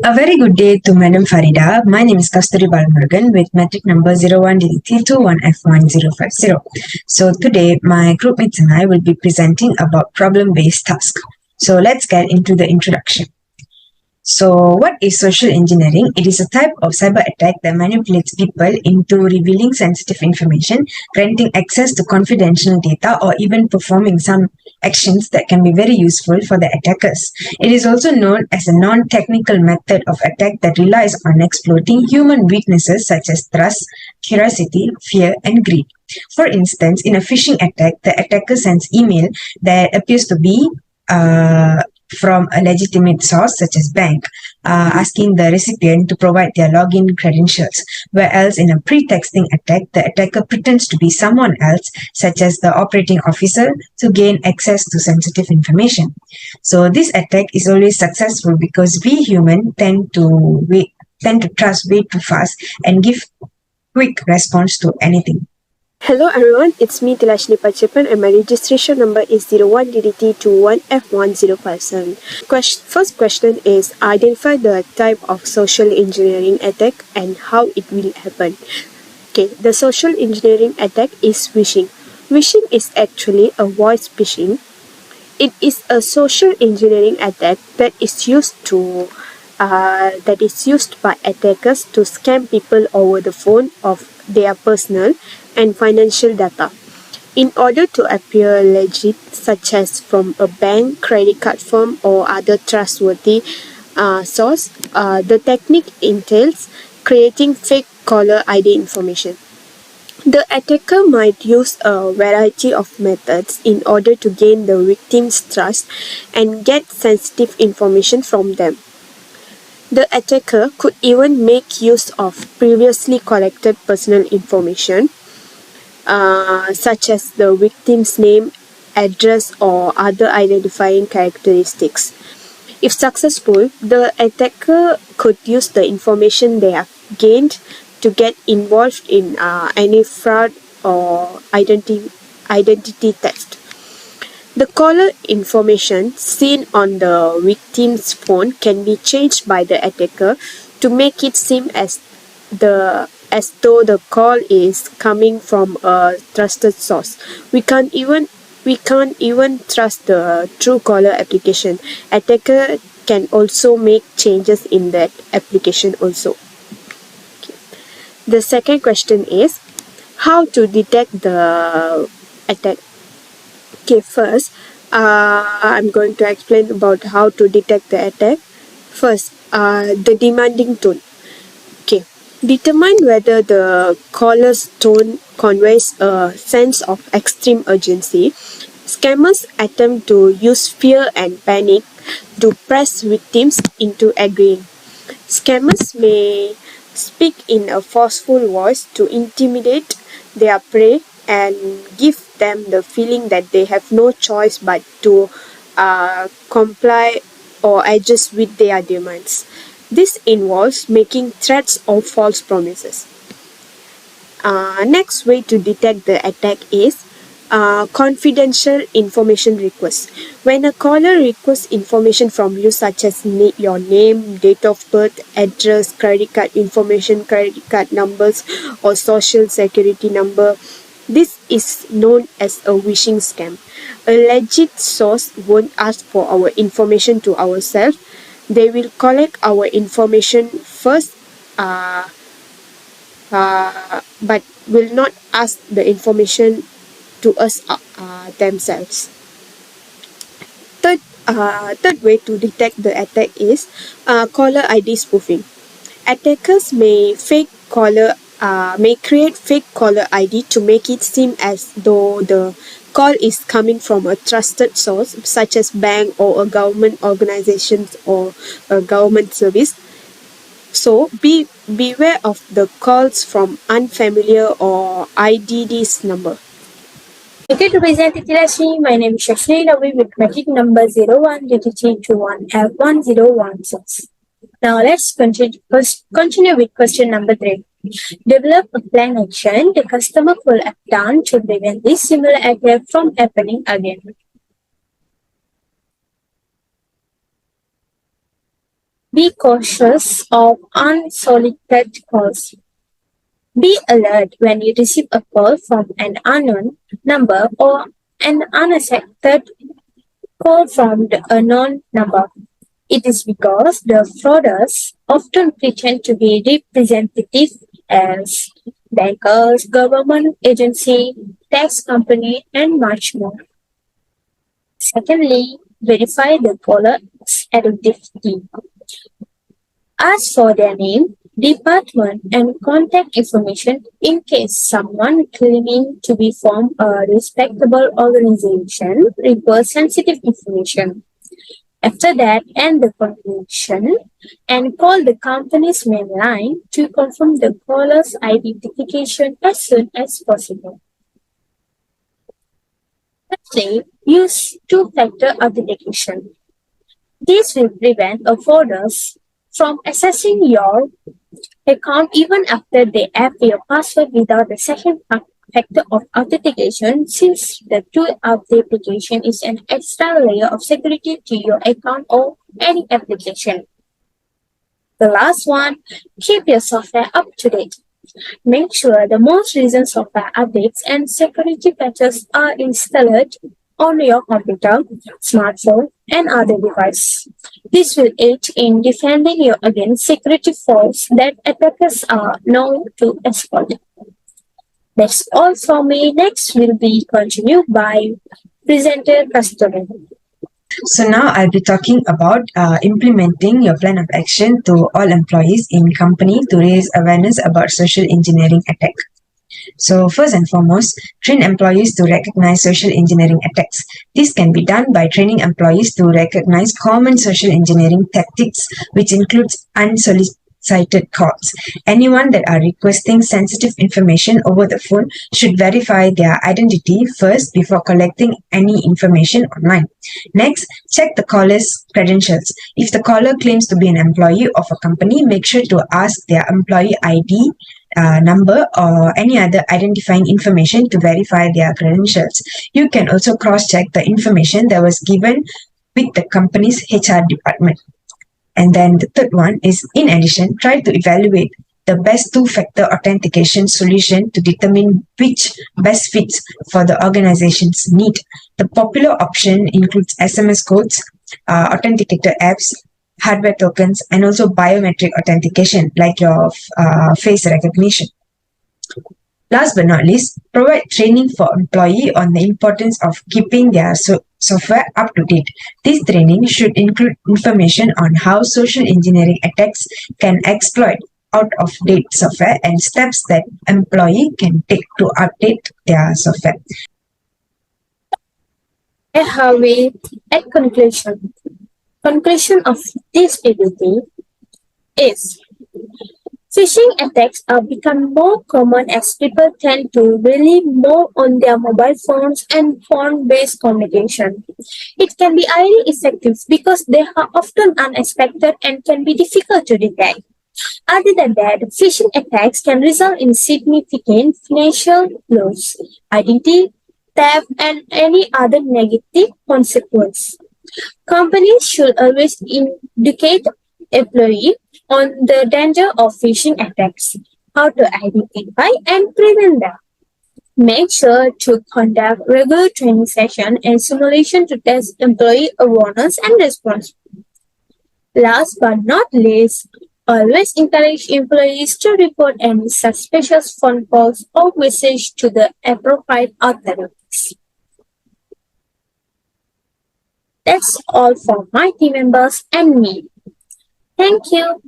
A very good day to Madam Farida. My name is Kasthuri Balmurugan with metric number 01DT21F1050. So today my groupmates and I will be presenting about problem-based task. So let's get into the introduction. So what is social engineering? It is a type of cyber attack that manipulates people into revealing sensitive information, granting access to confidential data, or even performing some actions that can be very useful for the attackers. It is also known as a non-technical method of attack that relies on exploiting human weaknesses such as trust, curiosity, fear, and greed. For instance, in a phishing attack, the attacker sends email that appears to be from a legitimate source such as bank, asking the recipient to provide their login credentials, whereas in a pretexting attack, the attacker pretends to be someone else, such as the operating officer, to gain access to sensitive information. So this attack is always successful because we humans tend to trust way too fast and give quick response to anything. Hello everyone, it's me THILASINI and my registration number is 01DDT21F1057. First question is identify the type of social engineering attack and how it will happen. Okay, the social engineering attack is phishing. Phishing is actually a voice phishing. It is a social engineering attack that is used by attackers to scam people over the phone of their personal and financial data. In order to appear legit, such as from a bank, credit card firm, or other trustworthy source, the technique entails creating fake caller ID information. The attacker might use a variety of methods in order to gain the victim's trust and get sensitive information from them. The attacker could even make use of previously collected personal information, such as the victim's name, address, or other identifying characteristics. If successful, the attacker could use the information they have gained to get involved in any fraud or identity theft. The caller information seen on the victim's phone can be changed by the attacker to make it seem as though the call is coming from a trusted source. We can't even trust the Truecaller application. Attacker can also make changes in that application also. Okay. The second question is how to detect the attack. Okay, first, I'm going to explain about how to detect the attack. First, the demanding tone. Okay, determine whether the caller's tone conveys a sense of extreme urgency. Scammers attempt to use fear and panic to press victims into agreeing. Scammers may speak in a forceful voice to intimidate their prey and give them the feeling that they have no choice but to comply or adjust with their demands. This involves making threats or false promises. Next way to detect the attack is confidential information requests. When a caller requests information from you such as your name, date of birth, address, credit card information, credit card numbers, or social security number, this is known as a phishing scam. A legit source won't ask for our information to ourselves. They will collect our information first, but will not ask the information to us themselves. Third way to detect the attack is caller ID spoofing. Attackers may create fake caller ID to make it seem as though the call is coming from a trusted source such as bank or a government organization or a government service. So beware of the calls from unfamiliar or IDD's number. Okay, to present THILASINI, my name is SHASHWINI with metric number 01DT21F1016. Now let's continue with question number 3. Develop a plan action the customer will have done to prevent this similar attack from happening again. Be cautious of unsolicited calls. Be alert when you receive a call from an unknown number or an unexpected call from the unknown number. It is because the fraudsters often pretend to be representatives as bankers, government agency, tax company, and much more. Secondly, verify the caller's identity. Ask for their name, department, and contact information in case someone claiming to be from a respectable organization requires sensitive information. After that, end the conversation and call the company's main line to confirm the caller's identification as soon as possible. Thirdly, use two-factor authentication. This will prevent offenders from accessing your account even after they have your password without the second factor of authentication, since the two authentication is an extra layer of security to your account or any application. The last one, keep your software up to date. Make sure the most recent software updates and security patches are installed on your computer, smartphone, and other device. This will aid in defending you against security faults that attackers are known to exploit. That's all for me. Next will be continued by presenter Kasthuri. So now I'll be talking about implementing your plan of action to all employees in company to raise awareness about social engineering attack. So first and foremost, train employees to recognize social engineering attacks. This can be done by training employees to recognize common social engineering tactics, which includes unsolicited calls. Anyone that are requesting sensitive information over the phone should verify their identity first before collecting any information online. Next, check the caller's credentials. If the caller claims to be an employee of a company, make sure to ask their employee ID number or any other identifying information to verify their credentials. You can also cross-check the information that was given with the company's HR department. And then the third one is, in addition, try to evaluate the best two-factor authentication solution to determine which best fits for the organization's need. The popular option includes SMS codes, authenticator apps, hardware tokens, and also biometric authentication like your face recognition. Last but not least, provide training for employee on the importance of keeping their software up to date. This training should include information on how social engineering attacks can exploit out-of-date software and steps that employee can take to update their software. I have it at conclusion. Conclusion of this PPT is phishing attacks are becoming more common as people tend to rely more on their mobile phones and phone-based communication. It can be highly effective because they are often unexpected and can be difficult to detect. Other than that, phishing attacks can result in significant financial loss, identity theft, and any other negative consequence. Companies should always educate employees on the danger of phishing attacks, how to identify and prevent them. Make sure to conduct regular training sessions and simulation to test employee awareness and response. Last but not least, always encourage employees to report any suspicious phone calls or messages to the appropriate authorities. That's all for my team members and me. Thank you.